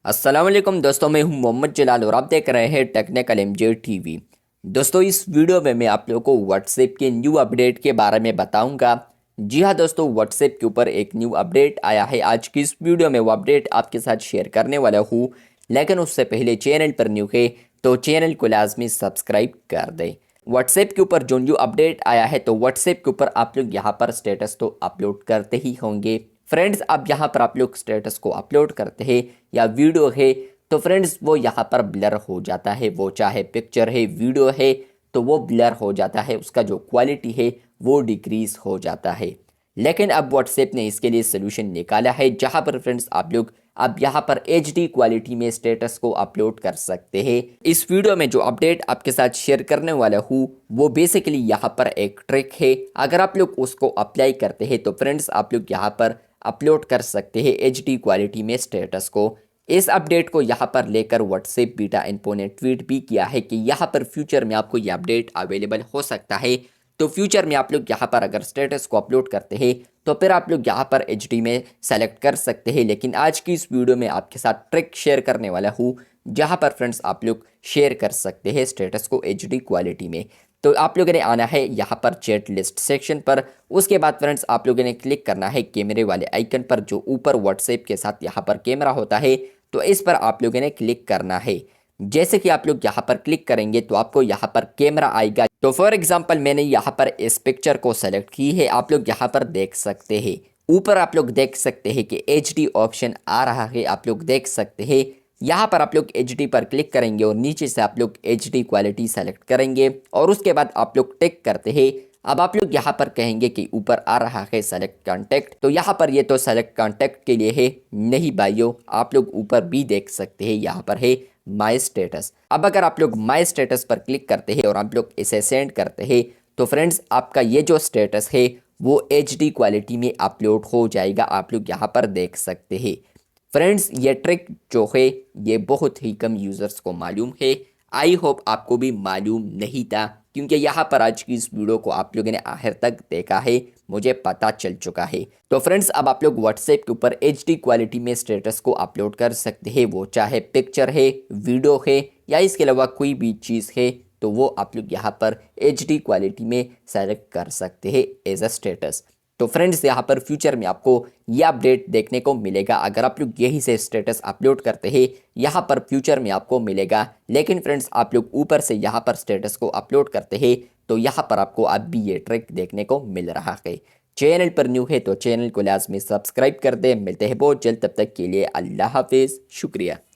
अस्सलाम वालेकुम दोस्तों, मैं हूं मोहम्मद जलाल और आप देख रहे हैं टेक्निकल एमजे टीवी। दोस्तों, इस वीडियो में मैं आप लोगों को व्हाट्सएप के न्यू अपडेट के बारे में बताऊंगा। जी हां दोस्तों, व्हाट्सएप के ऊपर एक न्यू अपडेट आया है। आज की इस वीडियो में वो अपडेट आपके साथ शेयर करने वाला हूँ, लेकिन उससे पहले चैनल पर न्यू है तो चैनल को लाजमी सब्सक्राइब कर दें। व्हाट्सएप के ऊपर जो न्यू अपडेट आया है, तो व्हाट्सएप के ऊपर आप लोग यहाँ पर स्टेटस तो अपलोड करते ही होंगे। फ्रेंड्स, अब यहाँ पर आप लोग स्टेटस को अपलोड करते हैं या वीडियो है, तो फ्रेंड्स वो यहाँ पर ब्लर हो जाता है। वो चाहे पिक्चर है, वीडियो है, तो वो ब्लर हो जाता है। उसका जो क्वालिटी है वो डिक्रीज हो जाता है। लेकिन अब व्हाट्सएप ने इसके लिए सोल्यूशन निकाला है, जहाँ पर फ्रेंड्स आप लोग अब यहाँ पर HD क्वालिटी में स्टेटस को अपलोड कर सकते हैं। इस वीडियो में जो अपडेट आपके साथ शेयर करने वाला हूँ, वो बेसिकली यहाँ पर एक ट्रिक है। अगर आप लोग उसको अप्लाई करते हैं तो फ्रेंड्स आप लोग यहाँ पर अपलोड कर सकते हैं HD क्वालिटी में स्टेटस को। इस अपडेट को यहाँ पर लेकर व्हाट्सएप बीटा इन्फो ने ट्वीट भी किया है कि यहाँ पर फ्यूचर में आपको ये अपडेट अवेलेबल हो सकता है। तो फ्यूचर में आप लोग यहाँ पर अगर स्टेटस को अपलोड करते हैं तो फिर आप लोग यहाँ पर HD में सेलेक्ट कर सकते हैं। लेकिन आज की इस वीडियो में आपके साथ ट्रिक शेयर करने वाला हूँ, जहाँ पर फ्रेंड्स आप लोग शेयर कर सकते हैं स्टेटस को HD क्वालिटी में। तो आप लोगों ने आना है यहाँ पर चैट लिस्ट सेक्शन पर। उसके बाद फ्रेंड्स आप लोगों ने क्लिक करना है कैमरे वाले आइकन पर, जो ऊपर व्हाट्सएप के साथ यहाँ पर कैमरा होता है, तो इस पर आप लोगों ने क्लिक करना है। जैसे कि आप लोग यहाँ पर क्लिक करेंगे तो आपको यहाँ पर कैमरा आएगा। तो फॉर एग्जांपल मैंने यहाँ पर इस पिक्चर को सेलेक्ट की है। आप लोग यहाँ पर देख सकते हैं, ऊपर आप लोग देख सकते हैं कि HD ऑप्शन आ रहा है। आप लोग देख सकते हैं यहाँ पर आप लोग HD पर क्लिक करेंगे और नीचे से आप लोग HD क्वालिटी सेलेक्ट करेंगे और उसके बाद आप लोग टिक करते हैं। अब आप लोग यहाँ पर कहेंगे कि ऊपर आ रहा है सेलेक्ट कॉन्टैक्ट, तो यहाँ पर ये तो सेलेक्ट कॉन्टैक्ट के लिए है। नहीं भाइयों, आप लोग ऊपर भी देख सकते हैं, यहाँ पर है माई स्टेटस। अब अगर आप लोग माई स्टेटस पर क्लिक करते हैं और आप लोग इसे सेंड करते हैं तो फ्रेंड्स आपका ये जो स्टेटस है वो HD क्वालिटी में अपलोड हो जाएगा। आप लोग यहाँ पर देख सकते हैं। फ्रेंड्स, ये ट्रिक जो है ये बहुत ही कम यूज़र्स को मालूम है। आई होप आपको भी मालूम नहीं था, क्योंकि यहाँ पर आज की इस वीडियो को आप लोगों ने आखिर तक देखा है, मुझे पता चल चुका है। तो फ्रेंड्स, अब आप लोग व्हाट्सएप के ऊपर HD क्वालिटी में स्टेटस को अपलोड कर सकते हैं। वो चाहे पिक्चर है, वीडियो है या इसके अलावा कोई भी चीज़ है, तो वो आप लोग यहाँ पर HD क्वालिटी में सेलेक्ट कर सकते हैं एज अ स्टेटस। तो फ्रेंड्स, यहाँ पर फ्यूचर में आपको यह अपडेट देखने को मिलेगा। अगर आप लोग यही से स्टेटस अपलोड करते हैं, यहाँ पर फ्यूचर में आपको मिलेगा। लेकिन फ्रेंड्स, आप लोग ऊपर से यहाँ पर स्टेटस को अपलोड करते हैं तो यहाँ पर आपको अब भी ये ट्रिक देखने को मिल रहा है। चैनल पर न्यू है तो चैनल को लाजमी सब्सक्राइब कर दे। मिलते हैं बहुत जल्द, तब तक के लिए अल्लाह हाफिज़, शुक्रिया।